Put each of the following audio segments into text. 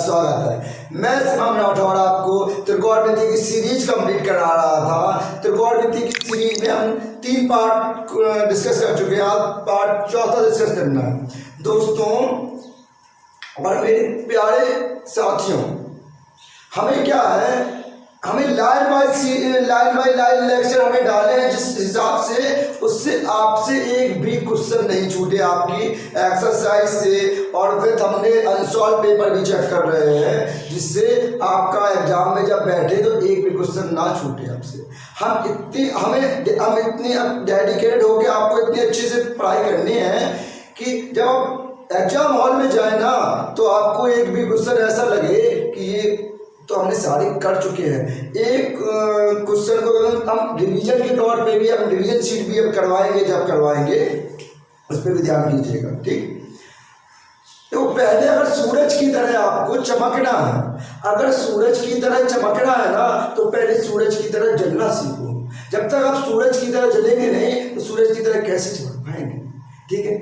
स्वागत है। मैं शिवम राठौड़ आपको त्रिकोणमिति की सीरीज कंप्लीट करा रहा था। त्रिकोणमिति की सीरीज में हम 3 पार्ट डिस्कस कर चुके हैं, आज पार्ट चौथा डिस्कस करना है। दोस्तों और मेरे प्यारे साथियों, हमें क्या है, हमें लाइन बाय लाइन लेक्चर हमें डाले हैं, जिस हिसाब से उससे आपसे एक भी क्वेश्चन नहीं छूटे आपकी एक्सरसाइज से। और फिर हमने अनसॉल्व पेपर भी चेक कर रहे हैं, जिससे आपका एग्जाम में जब बैठे तो एक भी क्वेश्चन ना छूटे आपसे। हम इतनी डेडिकेटेड होकर आपको इतनी अच्छे से पढ़ाई करनी है कि जब एग्जाम हॉल में जाए ना तो आपको एक भी क्वेश्चन ऐसा लगे कि ये तो हमने सारे कर चुके हैं। एक क्वेश्चन को हम रिवीजन के तौर पे भी, हम रिवीजन शीट भी अब करवाएंगे, जब करवाएंगे उस पर भी ध्यान दीजिएगा, ठीक। तो पहले अगर सूरज की तरह आपको चमकना है, अगर सूरज की तरह चमकना है ना, तो पहले सूरज की तरह जलना सीखो। जब तक आप सूरज की तरह जलेंगे नहीं तो सूरज की तरह कैसे चमक पाएंगे, ठीक है।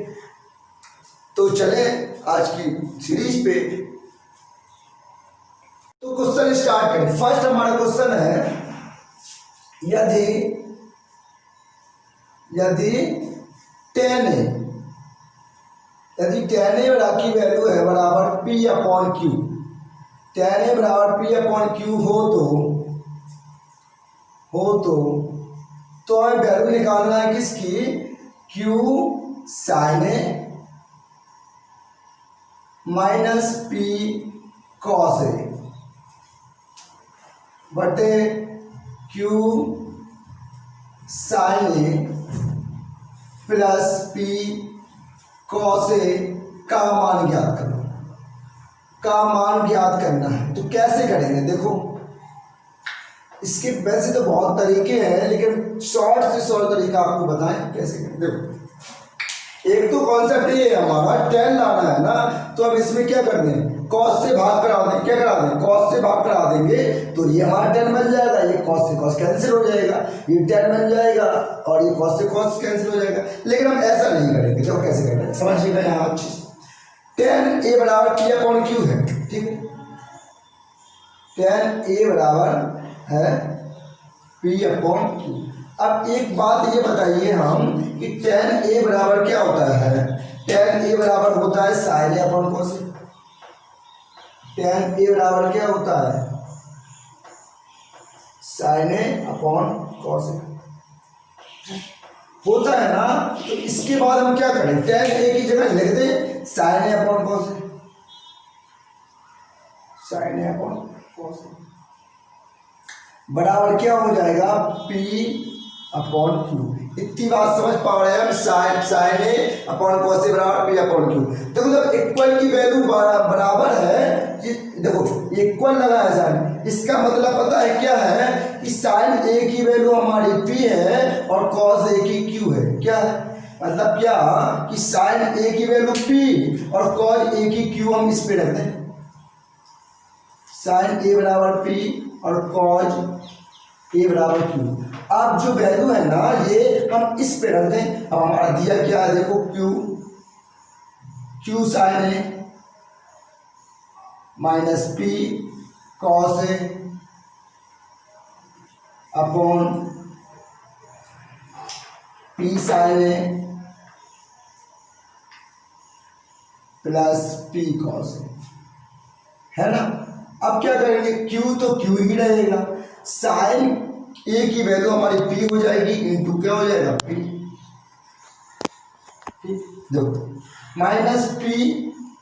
तो चले आज की सीरीज पे, तो क्वेश्चन स्टार्ट करें। फर्स्ट हमारा क्वेश्चन है, यदि tan A की वैल्यू है बराबर P upon Q, tan A बराबर P अपॉन Q तो हमें वैल्यू निकालना है किसकी, Q sin A minus P cos A बटे Q sin A plus P cos A का मान ज्ञात करो, का मान ज्ञात करना है। तो कैसे करेंगे, देखो इसके वैसे तो बहुत तरीके हैं, लेकिन शॉर्ट से शॉर्ट तरीका आपको बताएं कैसे करें। देखो एक तो कॉन्सेप्ट ये है हमारा, tan लाना है ना, तो अब इसमें क्या कर दें, cos से भाग करा दें। क्या करा दें, cos से भाग करा देंगे तो ये हमारा tan बन जाएगा, ये cos से cos कैंसिल हो जाएगा, ये tan बन जाएगा और ये cos से cos कैंसिल हो जाएगा। लेकिन हम ऐसा नहीं करेंगे, देखो कैसे करते हैं, समझिएगा यहाँ अच्छे से। tan A बराबर P अपॉन Q है, ठीक है। tan A बराबर है P अपॉन Q। अब एक बात ये बताइए हम कि tan A बराबर क्या होता है, tan A बराबर होता है sin A upon cos A। tan A बराबर क्या होता है, sin A upon cos A होता है ना। तो इसके बाद हम क्या करें, tan A की जगह लिख दें sin A upon cos A, sin A upon cos A बराबर क्या हो जाएगा, P अपॉन Q। इतनी बात समझ पा रहे हैं हम, sin A upon cos A बराबर P अपॉन Q। देखो जब इक्वल की वैल्यू बराबर है, देखो इक्वल लगा है साइन, इसका मतलब पता है क्या है कि sin A की वैल्यू हमारी P है और cos A की Q है। क्या है मतलब, क्या कि sin A की वैल्यू P और cos A की Q हम इस पे रख दें, sin A बराबर P और cos A बराबर Q। अब जो वैल्यू है ना ये हम इस पे रख दें। अब हमारा दिया क्या है, देखो Q sin A minus P cos A upon P sin A plus P cos A, है ना। अब क्या करेंगे, Q तो Q ही रहेगा, sin A की वैल्यू हमारी P हो जाएगी इंटू क्या हो जाएगा P, देखो माइनस P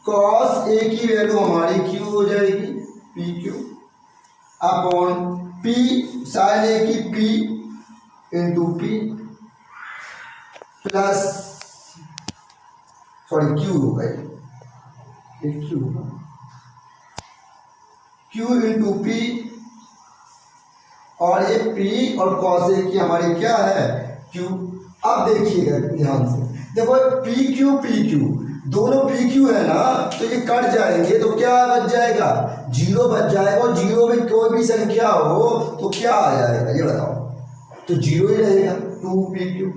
cos A की वैल्यू हमारी Q हो जाएगी PQ upon P sin A की P into P plus Q होगा, ये Q इंटू P और ये P और cos A की हमारी क्या है Q। अब देखिएगा ध्यान से, देखो PQ दोनों PQ है ना, तो ये कट जाएंगे तो क्या बच जाएगा, 0 बच जाएगा। और 0 में कोई भी संख्या हो तो क्या आ जाएगा ये बताओ, तो 0 ही रहेगा, 2PQ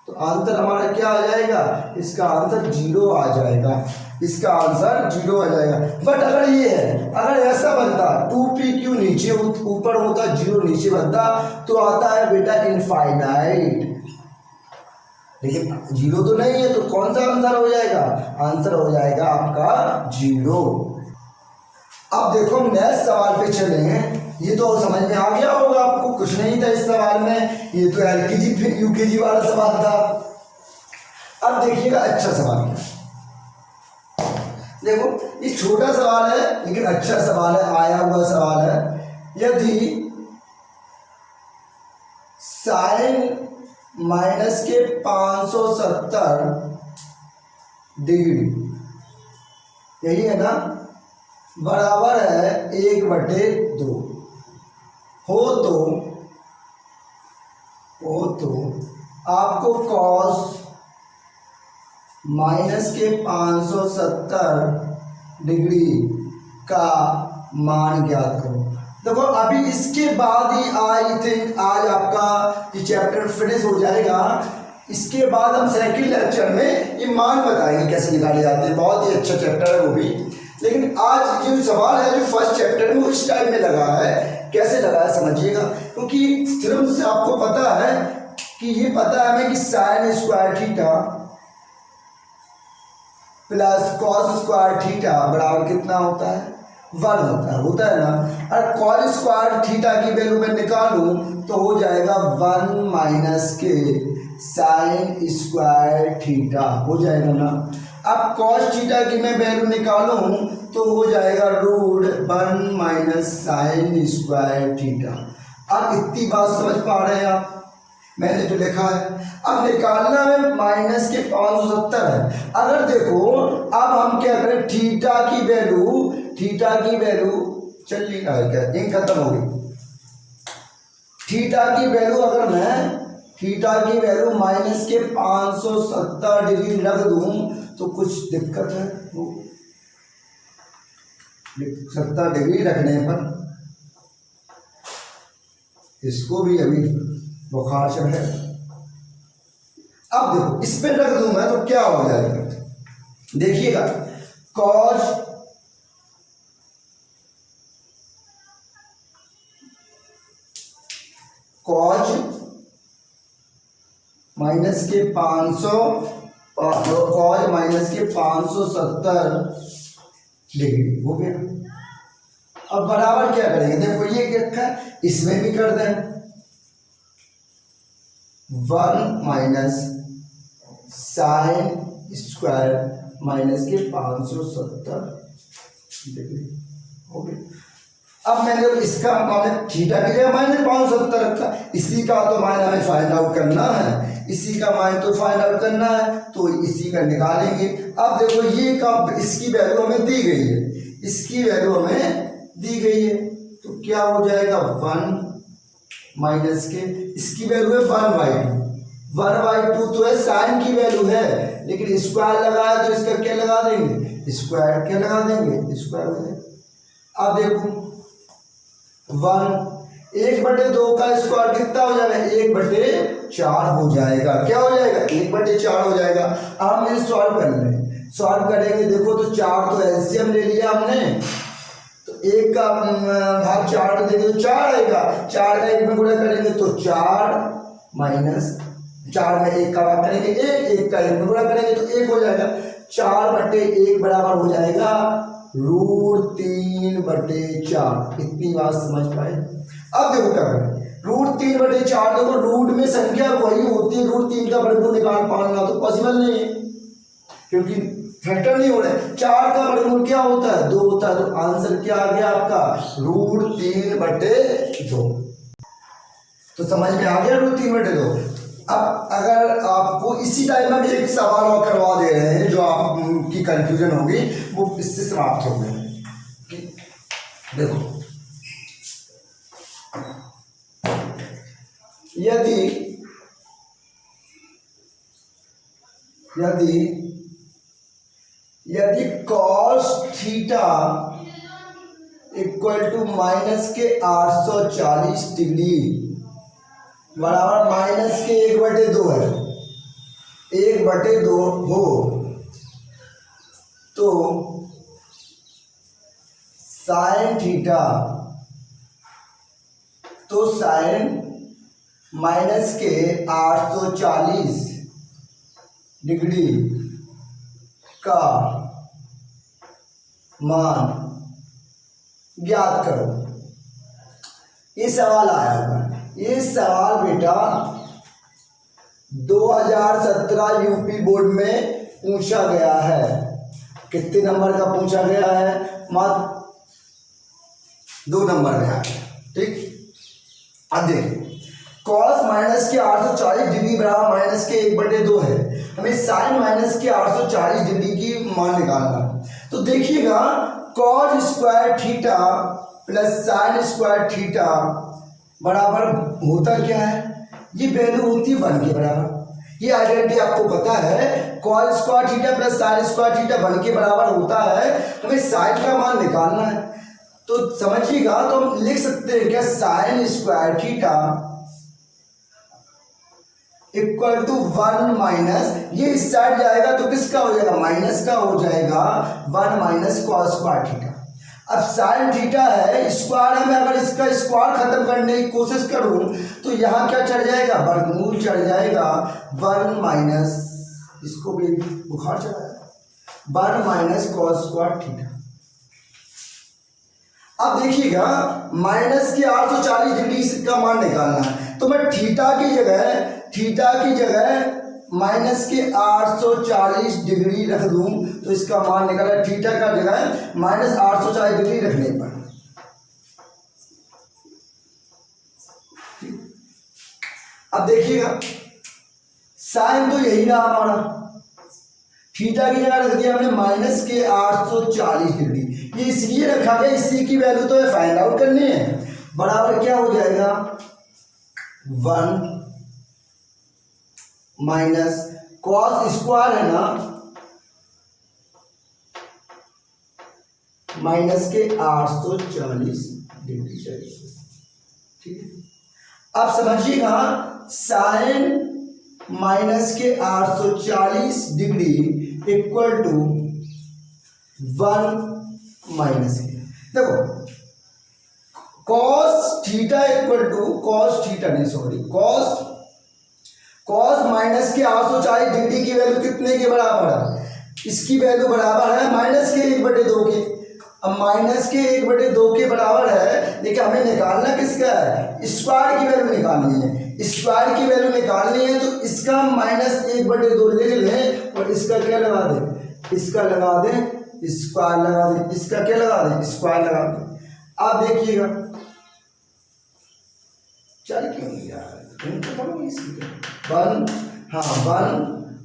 तो आंसर हमारा क्या आ जाएगा, इसका आंसर 0 आ जाएगा, इसका आंसर 0 आ जाएगा। बट अगर ये है, अगर ऐसा बनता 2pq नीचे ऊपर होता, 0 नीचे बनता, तो आता है बेटा इनफाइनाइट, लेकिन 0 तो नहीं है, तो कौन सा आंसर हो जाएगा, आंसर हो जाएगा आपका 0। अब देखो नेक्स्ट सवाल पे चले हैं। ये तो समझ में आ गया होगा आपको, कुछ नहीं था इस सवाल में, ये तो एलकेजी फिर यूकेजी वाला सवाल था। अब देखिएगा अच्छा सवाल क्या, देखो ये छोटा सवाल है लेकिन अच्छा सवाल है, आया हुआ सवाल है। यदि साइन माइनस के 570 डिग्री, यही है ना, बराबर है 1/2 हो तो आपको कॉस माइनस के 570 डिग्री का मान ज्ञात करो। देखो अभी इसके बाद ही आई थिंक आज आपका ये चैप्टर फिनिश हो जाएगा। इसके बाद हम सेकंड लेक्चर में ये मान बताएंगे कैसे निकाले जाते हैं, बहुत ही अच्छा चैप्टर है वो भी। लेकिन आज जो सवाल है जो फर्स्ट चैप्टर में वो इस टाइप में लगा है, कैसे लगा है समझिएगा, क्योंकि सिर्फ से आपको पता है कि ये पता है हमें कि sin square theta plus cos square theta बराबर कितना होता है, 1 होता है ना। और कॉस स्क्वायर थीटा की वैल्यू मैं निकालूं तो हो जाएगा 1 माइनस के साइन स्क्वायर थीटा हो जाएगा ना। अब कॉस थीटा की मैं वैल्यू निकालूं तो हो जाएगा √1 माइनस साइन स्क्वायर थीटा। अब इतनी बात समझ पा रहे हैं आप, मैंने जो लिखा है। अब निकालना है माइनस के 570 है। अगर देखो अब हम क्या करें, थीटा की वैल्यू चलिए क्या दिन खत्म हो गई। थीटा की वैल्यू अगर मैं माइनस के 570 डिग्री रख दूं तो कुछ दिक्कत है, वो 70 डिग्री रखने पर इसको भी अभी बुखार चढ़ है। अब देखो इस पे रख दूं मैं तो क्या हो जाएगा, देखिएगा कॉज माइनस के 570 डिग्री हो गया। अब बराबर क्या करेंगे, देखो ये क्या रखा है, इसमें भी कर दें 1 माइनस साइन स्क्वायर माइनस के 570 डिग्री हो गया। अब मैंने इसका मान थीटा की जगह मैंने 570 रखा, इसी का तो मान हमें फाइंड आउट करना है, इसी का मान तो फाइंड आउट करना है, तो इसी का निकालेंगे। अब देखो ये का इसकी वैल्यू हमें दी गई है, इसकी वैल्यू हमें दी गई है, तो क्या हो जाएगा 1 माइनस के इसकी वैल्यू है 1/2 तो है साइन की वैल्यू है, लेकिन स्क्वायर लगाया तो इसका क्या लगा देंगे, स्क्वायर क्या लगा देंगे, स्क्वायर हो जाएगा। अब देखो 1/2 का स्क्वायर कितना हो जाएगा, 1/4 हो जाएगा। क्या हो जाएगा, 1/4 हो जाएगा। अब हम इसे सॉल्व कर लें, सॉल्व करेंगे। देखो तो 4 तो एलसीएम ले लिया हमने, तो 1 का भाग 4 को देंगे तो 4 आएगा, 4 का 1 में गुणा करेंगे तो 4 माइनस 4 में 1 का भाग करेंगे 1 का 1 में गुणा करेंगे तो 1 हो जाएगा। 4/1 बराबर हो जाएगा √3/4। इतनी बात समझ पाए। अब देखो क्या करें, √3/4 देखो रूट में संख्या वही होती है, √3 का वर्गमूल निकाल पाना तो पॉसिबल नहीं है क्योंकि फैक्टर नहीं हो रहा है। 4 का वर्गमूल क्या होता है, 2 होता है, तो आंसर क्या आ गया आपका √3/2। तो समझ में आ गया √3/2। अब अगर आपको इसी टाइम में एक सवाल और करवा दे रहे हैं जो आपकी कंफ्यूजन होगी वो इससे समाप्त हो गए। देखो यदि cos theta equal to minus के 840 डिग्री बराबर माइनस के 1/2 है, 1/2 हो तो साइन थीटा, तो साइन माइनस के 840 डिग्री का मान ज्ञात करो। ये सवाल आया हुआ। ये सवाल बेटा 2017 यूपी बोर्ड में पूछा गया है। कितने नंबर का पूछा गया है? मात्र 2 नंबर में आया। ठीक, अब देखिए कॉस माइनस के 840 डिग्री बराबर माइनस के 1/2 है। हमें साइन माइनस के 840 डिग्री की मान निकालना। तो देखिएगा cos square theta plus sign square theta बराबर होता क्या है? ये वैल्यू होती है 1 के बराबर। ये आइडेंटिटी आपको पता है, cos square theta plus sign square theta 1 के बराबर होता है। हमें साइन का मान निकालना है तो समझिएगा, तो हम लिख सकते हैं क्या, sin square theta equal to 1 minus, ये इस साइड जाएगा तो किसका हो जाएगा? माइनस का हो जाएगा, 1 माइनस कॉस स्क्वायर थीटा। अब साइन थीटा है, स्क्वायर है, मैं अगर इसका स्क्वायर खत्म करने की कोशिश करूं तो यहाँ क्या चढ़ जाएगा? वर्गमूल चढ़ जाएगा। 1 माइनस, इसको भी बुखार चढ़ा है, 1 माइनस कॉस स्क्वायर थीटा। अब देखिएगा माइनस के 840 डिग्री का मान निकालना है तो मैं थीटा की जगह माइनस के 840 डिग्री रख दूं तो इसका मान निकला। थीटा का जगह माइनस 840 डिग्री रखने पर अब देखिएगा साइन तो यही रहा हमारा, थीटा की जगह रख दिया हमने माइनस के 840 डिग्री। ये इसलिए रखा गया, इसी की वैल्यू तो फाइंड आउट करनी है। बराबर क्या हो जाएगा? 1 माइनस कॉस स्क्वायर है ना, माइनस के 840 डिग्री सेल्सियस। ठीक है, अब समझिएगा साइन माइनस के 840 डिग्री इक्वल टू 1 माइनस के, देखो cos theta equal to cos theta नहीं सॉरी कॉस माइनस के 840 डिग्री की वैल्यू कितने के बराबर है? इसकी वैल्यू बराबर है माइनस के 1/2 के। अब माइनस के 1/2 के बराबर है, लेकिन हमें निकालना किसका है? स्क्वायर की वैल्यू निकालनी है। स्क्वायर की वैल्यू निकालनी है तो इसका माइनस 1/2 लिख लें और इसका क्या लगा दें? इसका लगा दें स्क्वायर लगा दें। इसका क्या लगा दें? स्क्वायर लगा दें। आप देखिएगा चल क्यों नहीं रहा है? 1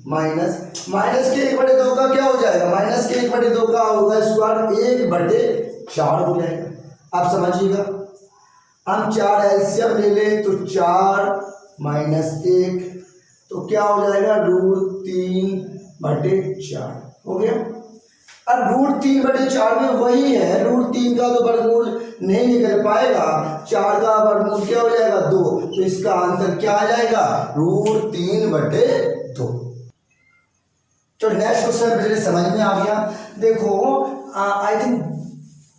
माइनस के 1/2 का क्या हो जाएगा? माइनस के 1/2 का होगा स्क्वायर 1/4 हो जाएगा। आप समझिएगा, हम 4 एलसीएम ले लें तो 4 माइनस 1 तो क्या हो जाएगा? √3/4 हो गया। अब √3/4 में वही है, √3 का तो वर्गमूल नहीं निकल पाएगा, 4 का वर्गमूल क्या हो जाएगा? 2, तो इसका आंसर क्या आ जाएगा? √3/2। तो नेक्स्ट क्वेश्चन मुझे समझ में आ गया। देखो आई थिंक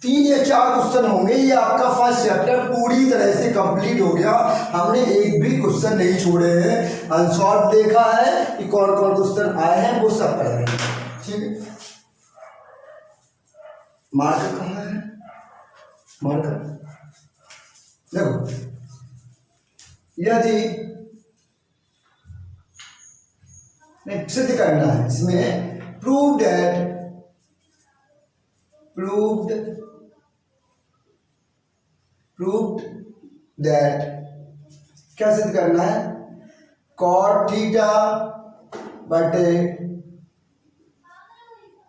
3 या 4 क्वेश्चन होंगे, ये आपका फर्स्ट चैप्टर पूरी तरह से कंप्लीट हो गया। हमने एक भी क्वेश्चन नहीं छोड़े हैं। अनसॉल्व देखा है कि कौन कौन क्वेश्चन आए हैं वो सब पढ़ रहे हैं। ठीक है, मार्कर कहाँ है? मार्कर देखो, यदि सिद्ध करना है इसमें प्रूव्ड दैट क्या सिद्ध करना है? कॉट थीटा बटे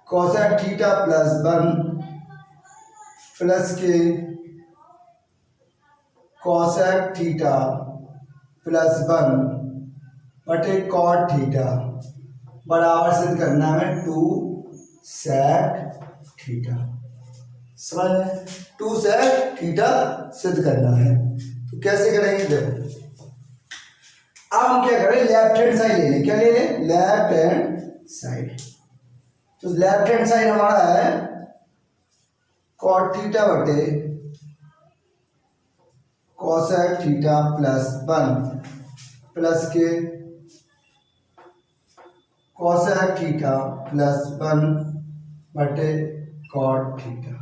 कोसेक थीटा प्लस 1 प्लस के कोसेक थीटा प्लस 1 बटे कॉट थीटा बराबर सिद्ध करना है 2 सेक थीटा। समझ में? 2 सेक थीटा सिद्ध करना है। तो कैसे करेंगे? देखो अब हम क्या करें, लेफ्ट हैंड साइड ले लें। क्या ले लें, लेफ्ट हैंड साइड। तो लेफ्ट हैंड साइड हमारा है कॉट थीटा बटे कोसेक थीटा प्लस 1 प्लस के कोसेक थीटा प्लस 1 बटे कॉट थीटा।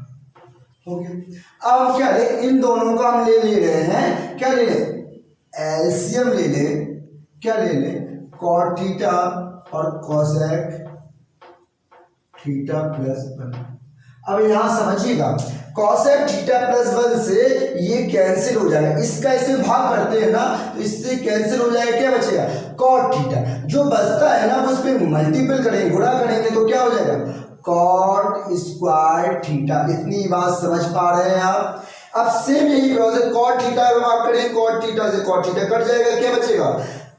हो गया। अब क्या ले, इन दोनों का हम ले रहे हैं, क्या ले लें, एलसीएम ले लें। क्या ले लें, कॉट थीटा और कोसेक थीटा प्लस 1। अब यहां समझिएगा, कोसेक थीटा प्लस 1 से ये कैंसिल हो जाएगा, इसका इसमें भाग करते हैं ना तो इससे कैंसिल हो जाएगा। क्या बचेगा, कॉट थीटा। जो बचता है ना उस पर मल्टीपल करेंगे, गुणा करेंगे तो क्या हो जाएगा, कॉट स्क्वायर थीटा। इतनी बात समझ पा रहे हैं आप। अब सेम यही प्रोसेस, कॉट थीटा का भाग करेंगे, कॉट थीटा से कॉट थीटा कट जाएगा, क्या बचेगा,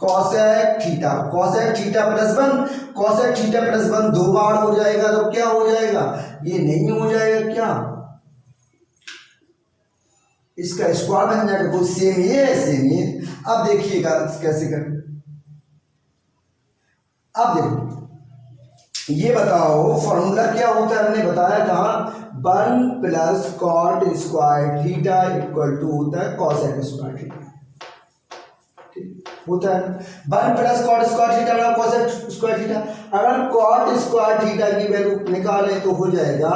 cosec theta. Cosec theta plus 1, cosec theta plus 1 दो बार हो जाएगा तो क्या हो जाएगा, ये नहीं हो जाएगा क्या, इसका स्क्वायर बन जाएगा। कुछ सेम ये है, सेम ये। अब देखिएगा कैसे करें। अब देखो, ये बताओ फॉर्मूला क्या होता है, हमने बताया था 1 plus cot square theta equal to होता है कोसेक स्क्वायर थीटा। होता है 1 प्लस कॉट स्क्वायर थीटा और कोसेक स्क्वायर थीटा। अगर कॉट स्क्वायर थीटा की वैल्यू निकालें तो हो जाएगा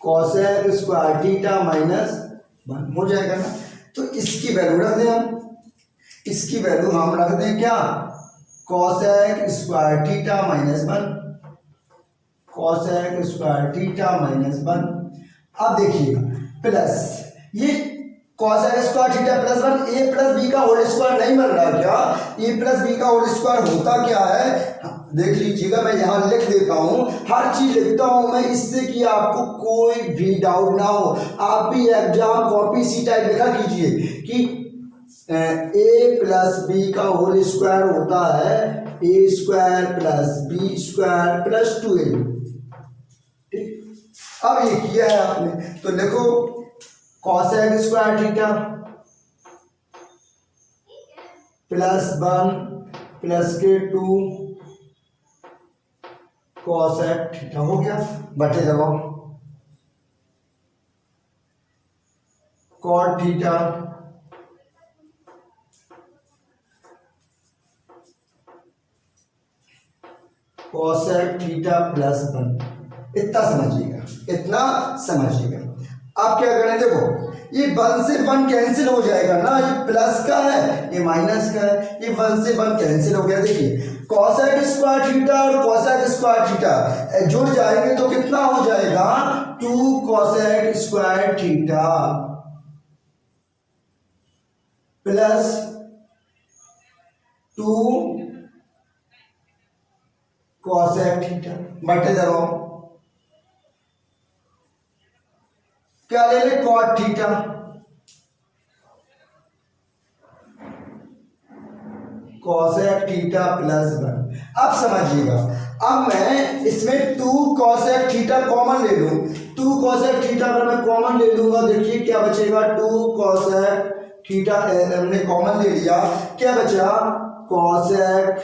कोसेक स्क्वायर थीटा माइनस 1 हो जाएगा ना। तो इसकी वैल्यू रख दें हम, इसकी वैल्यू हम रख दें क्या, cosec square theta minus 1, cosec square theta minus 1। अब देखिएगा प्लस ये कोसेक स्क्वायर थीटा प्लस 1, ए प्लस बी का होल स्क्वायर नहीं बन रहा क्या, ए प्लस बी का होल स्क्वायर होता क्या है, देख लीजिएगा। मैं यहाँ लिख देता हूँ, हर चीज लिखता हूँ मैं इससे कि आपको कोई भी डाउट ना हो। आप भी एग्जाम कॉपी सी टाइप लिखा कीजिए कि ए प्लस बी का होल स्क्वायर होता है A square plus B square plus 2ab। ठीक, अब ये किया है आपने तो लिखो cosec square theta plus 1 plus के 2 कोसेक थीटा हो गया, बटे दबाओ cot theta cosec theta plus 1। इतना समझिएगा, इतना समझिएगा। अब क्या करें, देखो ये 1 से 1 कैंसिल हो जाएगा ना, ये प्लस का है ये माइनस का है, ये 1 से 1 कैंसिल हो गया। देखिए कोसेक स्क्वायर थीटा और कोसेक स्क्वायर थीटा जुड़ जाएंगे तो कितना हो जाएगा, 2 cosec square theta plus 2 cosec theta बटे दबाओ क्या ले ले, cot theta cosec theta plus 1। अब समझिएगा, अब मैं इसमें 2 कोसेक थीटा कॉमन ले लूं, 2 कोसेक थीटा अगर मैं कॉमन ले लूंगा, देखिए क्या बचेगा, 2 कोसेक थीटा हमने कॉमन ले लिया, क्या बचा, कोसेक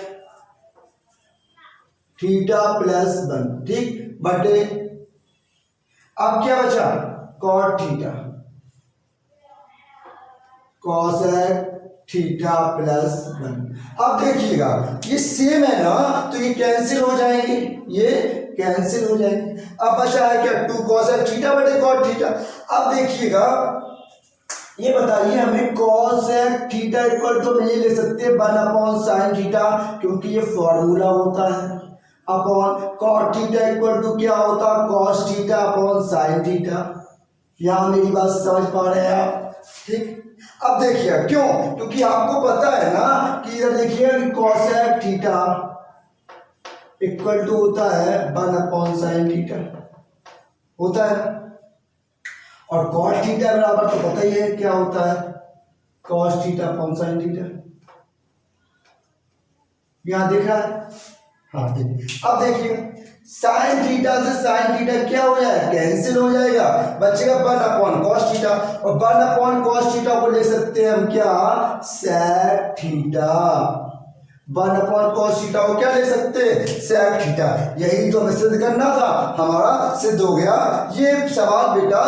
थीटा प्लस 1। ठीक, बटे अब क्या बचा, cot theta cosec theta plus 1। अब देखिएगा ये सेम है ना तो ये कैंसिल हो जाएंगे, ये कैंसिल हो जाएंगे। अब बचा है क्या, 2 कोसेक थीटा बटे कॉट थीटा। अब देखिएगा ये बताइए हमें कोसेक थीटा इक्वल तो नहीं ले सकते 1 अपॉन साइन थीटा, क्योंकि ये फॉर्मूला होता है, upon cot theta equal to क्या होता, cos theta upon sin theta. यहां मेरी बात समझ पा रहे हैं आप। ठीक, अब देखिए क्यों, क्योंकि आपको पता है ना कि इधर देखिए कोसेक थीटा इक्वल टू होता है 1 अपॉन साइन थीटा होता है, और कॉट थीटा बराबर तो पता ही है क्या होता है, cos theta upon sin theta. यहां दिख रहा है, हाँ देखिए। अब देखिए साइन थीटा से साइन थीटा क्या हो जाएगा, कैंसिल हो जाएगा, बचेगा 1/cos थीटा, और 1/cos थीटा को ले सकते हैं हम क्या, sec थीटा। 1/cos थीटा को क्या ले सकते हैं, sec थीटा। यही तो हमें सिद्ध करना था, हमारा सिद्ध हो गया। ये सवाल बेटा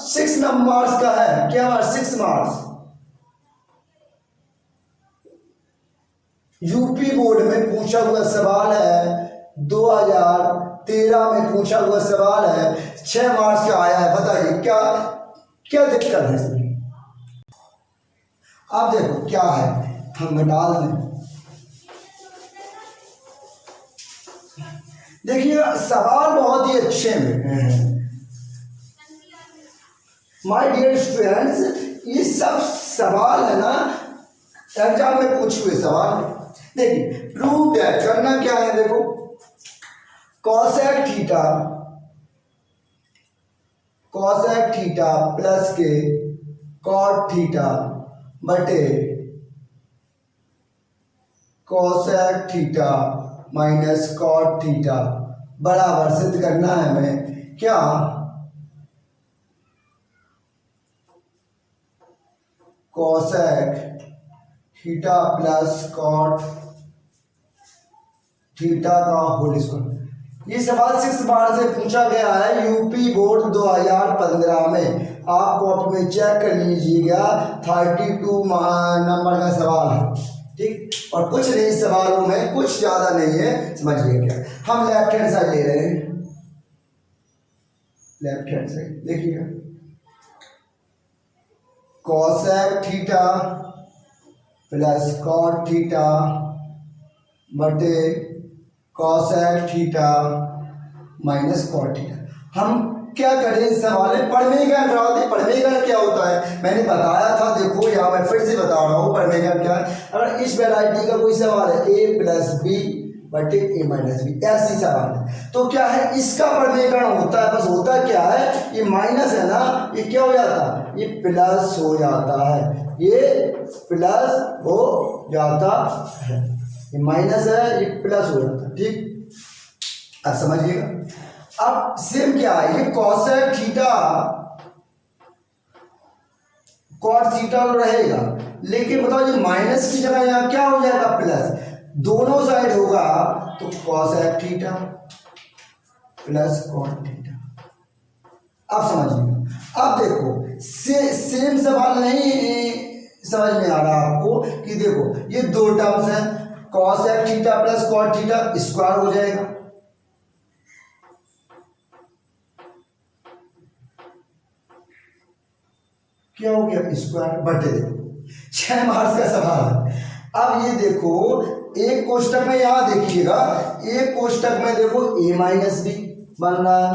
6 नंबर्स का है, क्या हमारा 6 मार्क्स। यूपी बोर्ड में पूछा हुआ सवाल है, 2013 में पूछा हुआ सवाल है, 6 मार्क्स का आया है। बताइए क्या क्या दिक्कत है इसमें। अब देखो क्या है, हम डाल दें। देखिए सवाल बहुत ही अच्छे हैं माय डियर स्टूडेंट्स। ये सब सवाल है ना एग्जाम में पूछे हुए सवाल। देखिए प्रूव दैट, करना क्या है, देखो cosec थीटा प्लस के cot थीटा बटे cosec theta minus cot theta बराबर सिद्ध करना है हमें क्या, cosec theta plus cot theta का होल स्क्वायर। ये सवाल 6 बार से पूछा गया है यूपी बोर्ड 2015 में। आप कॉपी में चेक कर लीजिएगा, 32 नंबर का सवाल है, ठीक। और कुछ नहीं सवालों में, कुछ ज्यादा नहीं है, समझिए क्या। हम लेफ्ट हैंड साइड ले रहे हैं, लेफ्ट हैंड साइड देखिएगा, cosec theta plus cot theta बटे cosec theta minus cot theta. हम क्या करें, इस सवाल में परमेगन करा दे। परमेगन क्या होता है मैंने बताया था, देखो यहाँ मैं फिर से बता रहा हूँ परमेगन क्या है। अगर इस वैरायटी का कोई सवाल है a प्लस बी बटे a माइनस बी, ऐसी सवाल है तो क्या है, इसका परमेगन होता है। बस होता क्या है, ये माइनस है ना, ये क्या हो जाता है, ये प्लस हो जाता है, ये प्लस हो जाता है, ये माइनस है, ये प्लस हो जाता है, ठीक। अब समझिएगा। अब सेम क्या है, ये cosec थीटा cot थीटा तो रहेगा, लेकिन बताओ ये माइनस की जगह यहाँ क्या हो जाएगा, प्लस। दोनों साइड होगा तो cosec theta plus cot theta. अब समझिएगा। अब देखो सेम सवाल नहीं समझ में आ रहा आपको कि देखो ये दो टर्म्स हैं, cosec theta plus cot theta square हो जाएगा, क्या हो गया, स्क्वायर बटे। देखो 6 मार्क्स का सवाल है। अब ये देखो एक कोष्टक में, यहाँ देखिएगा एक कोष्टक में देखो a माइनस बी बन रहा है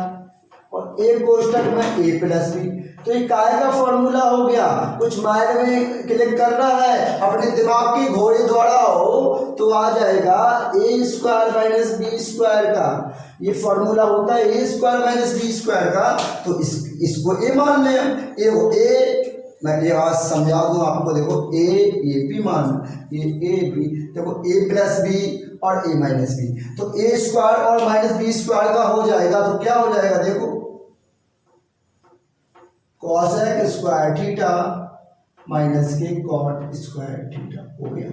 और एक कोष्टक में a प्लस बी। तो ये काय का फॉर्मूला हो गया, कुछ माइंड में क्लिक कर रहा है, अपने दिमाग की घोड़े दौड़ाओ तो आ जाएगा a square minus B square का। ये फॉर्मूला होता है a square minus B square का, तो इसको a मान लें। a मैं ये आज समझा दूं आपको, देखो ए बी मान, ये ए बी, देखो a प्लस बी और a माइनस बी, तो a स्क्वायर और माइनस बी स्क्वायर का हो जाएगा, तो क्या हो जाएगा, देखो cosec स्क्वायर थीटा माइनस के cot स्क्वायर थीटा हो गया।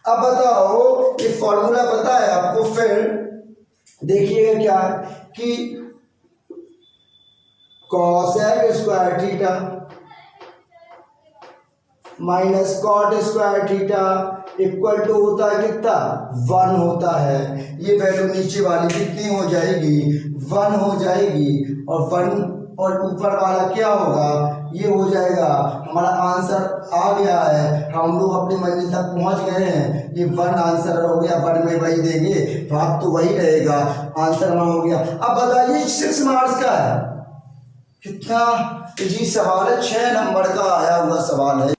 अब बताओ ये फॉर्मूला पता है आपको, फिर देखिएगा क्या कि cosec square theta minus cot square theta equal to होता है कितना, 1 होता है। ये वैल्यू नीचे वाली कितनी हो जाएगी, 1 हो जाएगी, और 1 और ऊपर वाला क्या होगा, ये हो जाएगा। हमारा आंसर आ गया है, हम लोग अपनी मंजिल तक पहुंच गए हैं। ये 1 आंसर हो गया, 1 में वही देंगे, भाग तो वही रहेगा, आंसर 1 हो गया। अब बताइए 6 मार्क्स का है, कितना जी सवाल है, 6 नंबर का आया हुआ सवाल है।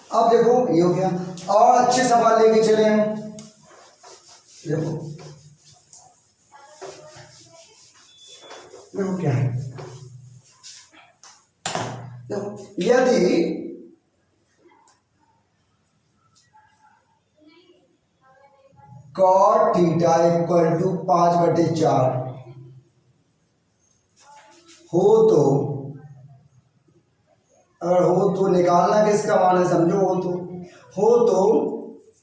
अब देखो ये हो गया, और अच्छे सवाल लेके चले हम। देखो देखो क्या है, देखो यदि कॉट थीटा इक्वल टू 5/4 हो तो, अगर हो तो निकालना किसका मान है समझो, हो तो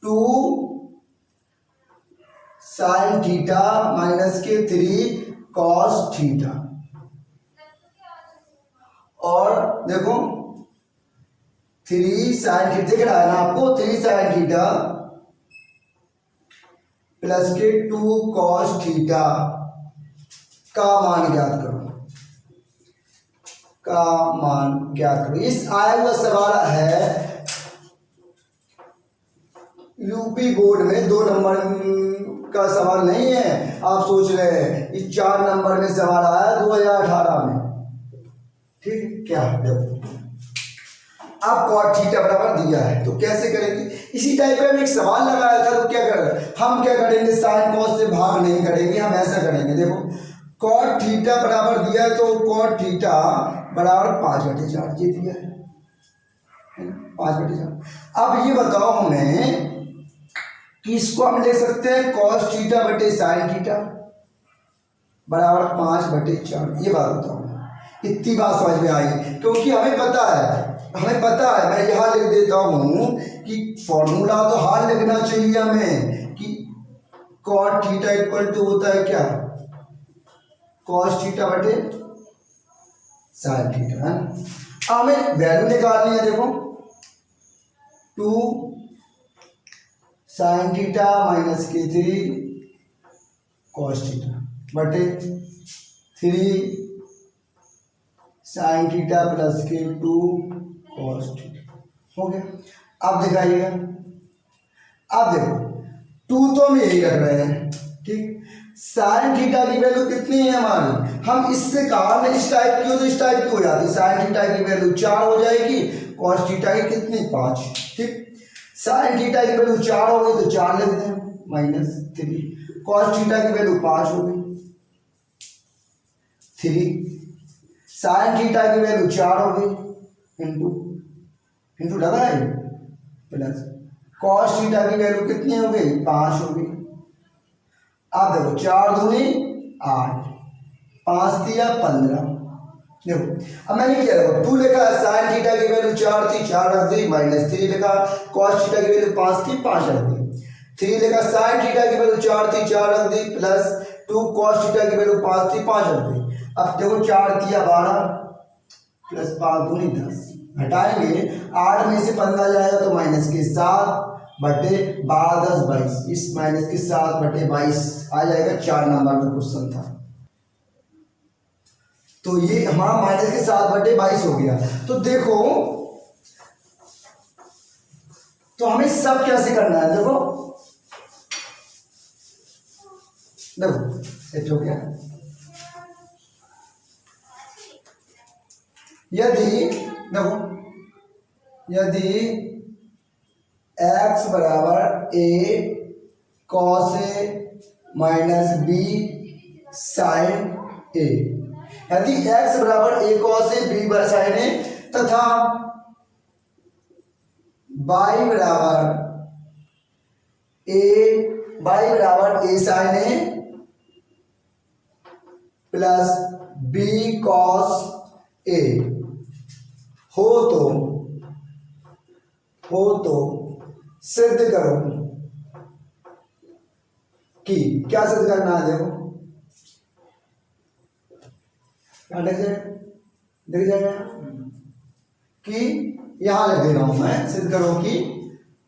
2 साइन थीटा माइनस के 3 कॉस थीटा, और देखो 3 साइन थीटा दिख रहा है ना आपको, 3 साइन थीटा प्लस के 2 कॉस थीटा का मान ज्ञात करो, का मान ज्ञात करो। इस आया हुआ सवाल है यूपी बोर्ड में, 2 नंबर का सवाल नहीं है। आप सोच रहे हैं इस 4 नंबर में सवाल आया 2018 में, ठीक है क्या। देखो अब कॉट थीटा बराबर दिया है तो कैसे करेंगे, इसी टाइप का एक सवाल लगाया था तो क्या करेंगे हम, क्या करेंगे साइन कॉस से भाग नहीं करेंगे, हम ऐसा करेंगे। देखो कॉट थीटा बराबर दिया है तो कॉट थीटा बराबर 5/4 ये दिया है ना, 5/4। अब ये बताओ हमें कि इसको हम ले सकते हैं कॉस थीटा बटे साइन थीटा बराबर 5/4, ये बात बताओ। इतनी बात समझ में आई, क्योंकि हमें पता है, मैं यहाँ लिख देता हूँ कि फॉर्मूला तो हाल लिखना चाहिए हमें कि कॉट थीटा इक्वल टू होता है क्या, कॉस थीटा बटे साइन थीटा, है ना। हमें वैल्यू निकालनी है। देखो 2 साइन थीटा माइनस के 3 कॉस थीटा बटे 3 साइन थीटा प्लस के 2 कॉस थीटा, हो गया। अब दिखाइएगा, अब देखो 2 तो हम यही रख रहे हैं, ठीक। साइन थीटा की वैल्यू कितनी है हमारी, हम इससे कहा ना इस टाइप की हो तो इस टाइप की हो जाती, साइन थीटा की वैल्यू 4 हो जाएगी, कॉस थीटा की कितनी 5, ठीक। साइन थीटा की वैल्यू 4 हो गई तो 4 लिख दें माइनस 3, कॉस थीटा की वैल्यू 5 हो गई 3, साइन थीटा की वैल्यू 4 हो गई इंटू लगा है प्लस कॉस थीटा की वैल्यू कितनी हो गई 5 हो गई। अब देखो 4 दूनी 8, 5 दिया 15। देखो अब मैंने क्या देखो 2 लिखा, साइन थीटा की वैल्यू 4 थी 4 रख दी, माइनस 3 लिखा, कॉस थीटा की वैल्यू 5 थी 5 रख दी, 3 लिखा, साइन थीटा की वैल्यू 4 थी 4 रख दी, प्लस 2 कॉस थीटा की वैल्यू 5 थी 5 रख दी। अब देखो 4 दिया 12 प्लस 5 दूनी 10, हटाएंगे 8 में से 15 जाएगा तो माइनस के 7 बटे 12 10 22, इस माइनस के 7 बटे 22 आ जाएगा। 4 नंबर का क्वेश्चन था तो ये हमारा माइनस के 7 बटे 22 हो गया। तो देखो तो हमें सब कैसे करना है, देखो हो गया। यदि x बराबर a cos A minus B sine A, यदि x बराबर a cos A B sine A तथा y बराबर a sine A plus b cos A हो तो सिद्ध करो कि, क्या सिद्ध करना है, देखो क्या दिख जाएगा कि यहां लिख दे रहा हूं मैं, सिद्ध करो कि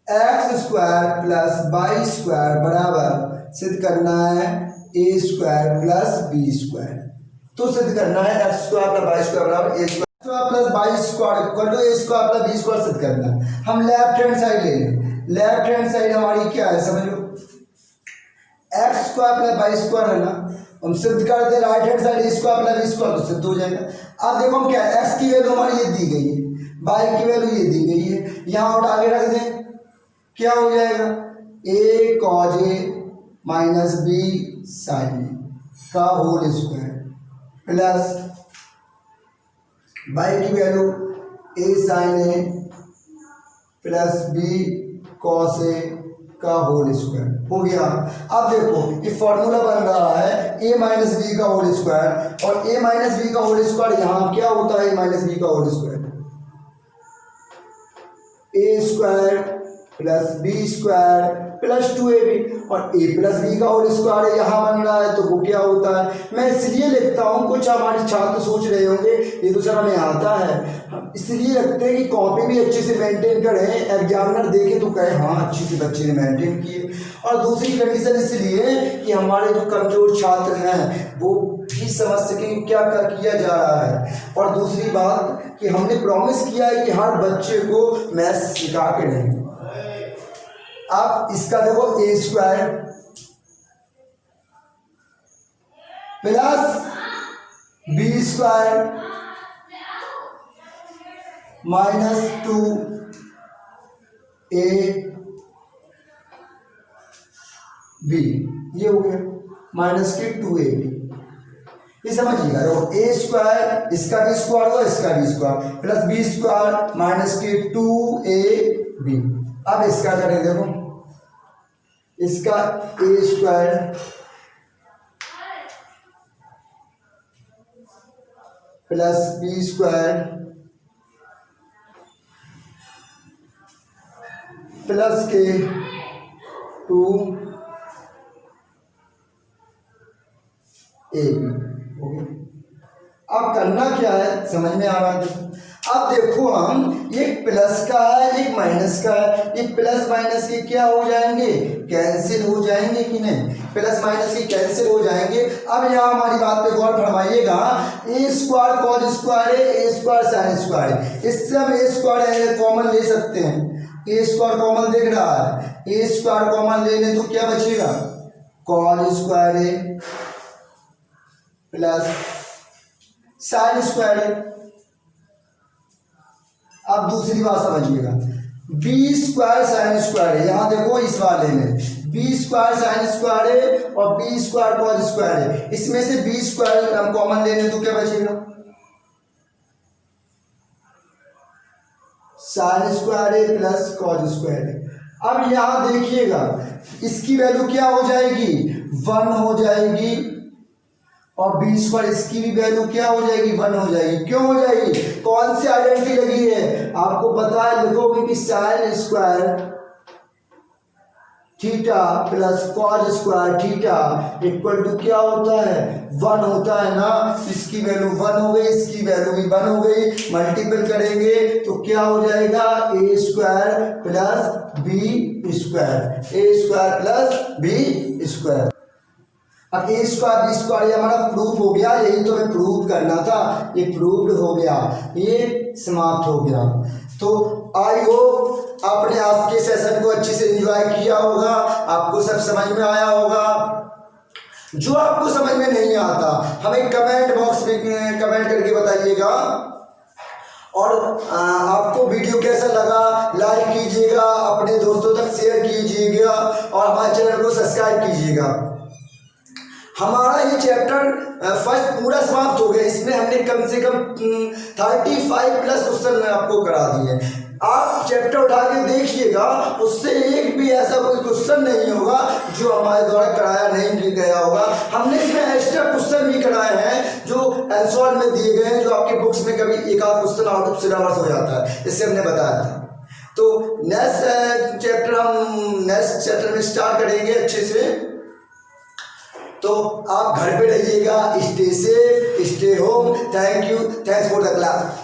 X square plus Y square बराबर, सिद्ध करना है A square plus B square, तो सिद्ध करना है X square plus Y square बराबर A square plus Y square equal to A square plus B square सिद्ध करना है। हम लेफ्ट हैंड साइड ले लें, लेफ्ट हैंड साइड हमारी क्या है समझ लो, X square plus Y square है ना, हम सिद्ध कर दे right hand side A square plus B square तो सिद्ध हो जाएगा। अब देखो हम क्या, एक्स की वैल्यू हमारी ये दी गई है, वाई की वैल्यू ये दी गई है, यहाँ उठा के रख दें, क्या हो जाएगा ए कॉज ए माइनस बी साइन ए का होल स्क्वायर प्लस वाई की value A sign A plus B cos A का होल स्क्वायर हो गया। अब देखो ये फॉर्मूला बन रहा है a माइनस बी का होल स्क्वायर, और a माइनस बी का होल स्क्वायर यहाँ क्या होता है, a माइनस बी का whole square a square plus B square plus 2ab, और a प्लस बी का होल स्क्वायर यहाँ बन रहा है तो वो क्या होता है। मैं इसलिए लिखता हूँ, कुछ हमारे छात्र सोच रहे होंगे ये तो सर हमें आता है, इसलिए लगते हैं कि कॉपी भी अच्छे से मेंटेन करें, एग्जामिनर देखे तो कहे हाँ अच्छे से बच्चे ने मेंटेन किए। और दूसरी कंडीशन इसलिए कि हमारे जो कमजोर छात्र हैं वो भी समझ सकें क्या क्या किया जा रहा है। और दूसरी बात कि हमने प्रॉमिस किया है कि हर बच्चे को मैथ्स सिखा के रहेंगे। अब इसका देखो A square plus B square minus 2ab, ये हो गया माइनस के 2ab। ये समझिएगा, देखो ए स्क्वायर इसका भी स्क्वायर होगा, इसका भी square plus B square minus के 2ab। अब इसका करें, देखो इसका A square plus B square plus के 2ab हो गया। अब करना क्या है समझ में आ रहा है। अब देखो हम एक प्लस का है एक माइनस का है, ये प्लस माइनस के क्या हो जाएंगे, कैंसिल हो जाएंगे कि नहीं, प्लस माइनस के कैंसिल हो जाएंगे। अब यहाँ हमारी बात पे गौर फरमाइएगा, ए स्क्वायर कॉस स्क्वायर है, ए स्क्वायर साइन स्क्वायर है, इससे हम ए स्क्वायर कॉमन ले सकते हैं। ए स्क्वायर कॉमन दिख रहा है, ए स्क्वायर कॉमन ले लें तो क्या बचेगा, कॉस स्क्वायर है प्लस साइन स्क्वायर है। अब दूसरी बात समझिएगा, बी स्क्वायर साइन स्क्वायर है, यहाँ देखो इस वाले में बी स्क्वायर साइन स्क्वायर है और बी स्क्वायर कॉस स्क्वायर है, इसमें से बी स्क्वायर हम कॉमन ले लें तो क्या बचेगा, साइन स्क्वायर है प्लस कॉस स्क्वायर है। अब यहाँ देखिएगा इसकी वैल्यू क्या हो जाएगी, 1 हो जाएगी, और बी स्क्वायर इसकी भी वैल्यू क्या हो जाएगी, 1 हो जाएगी। क्यों हो जाएगी, कौन सी आइडेंटिटी लगी है आपको पता है, लिखोगे कि sin square theta plus cos square theta equal to क्या होता है, 1 होता है ना। इसकी वैल्यू 1 हो गई, इसकी वैल्यू भी 1 हो गई, मल्टीपल करेंगे तो क्या हो जाएगा, ए स्क्वायर प्लस बी स्क्वायर, ए स्क्वायर प्लस बी स्क्वायर। अब ए स्क्वायर बी स्क्वायर ये हमारा प्रूफ हो गया, यही तो हमें प्रूफ करना था, ये प्रूव्ड हो गया, ये समाप्त हो गया। तो आई होप आपने आज के सेशन को अच्छे से एंजॉय किया होगा, आपको सब समझ में आया होगा। जो आपको समझ में नहीं आता हमें कमेंट बॉक्स में कमेंट करके बताइएगा, और आपको वीडियो कैसा लगा लाइक कीजिएगा, अपने दोस्तों तक शेयर कीजिएगा, और हमारे चैनल को सब्सक्राइब कीजिएगा। हमारा ये चैप्टर फर्स्ट पूरा समाप्त हो गया, इसमें हमने कम से कम 35 प्लस क्वेश्चन आपको करा दिए। आप चैप्टर उठा के देखिएगा, उससे एक भी ऐसा कोई क्वेश्चन नहीं होगा जो हमारे द्वारा कराया नहीं गया होगा। हमने इसमें एक्स्ट्रा क्वेश्चन भी कराए हैं जो आंसर में दिए गए हैं, जो आपके बुक्स में कभी एक आध क्वेश्चन आउट ऑफ सिलेबस हो जाता है, इससे हमने बताया था। तो नेक्स्ट चैप्टर हम नेक्स्ट चैप्टर में स्टार्ट करेंगे अच्छे से। तो आप घर पे रहिएगा, stay safe, stay home. Thank you, thanks for the class.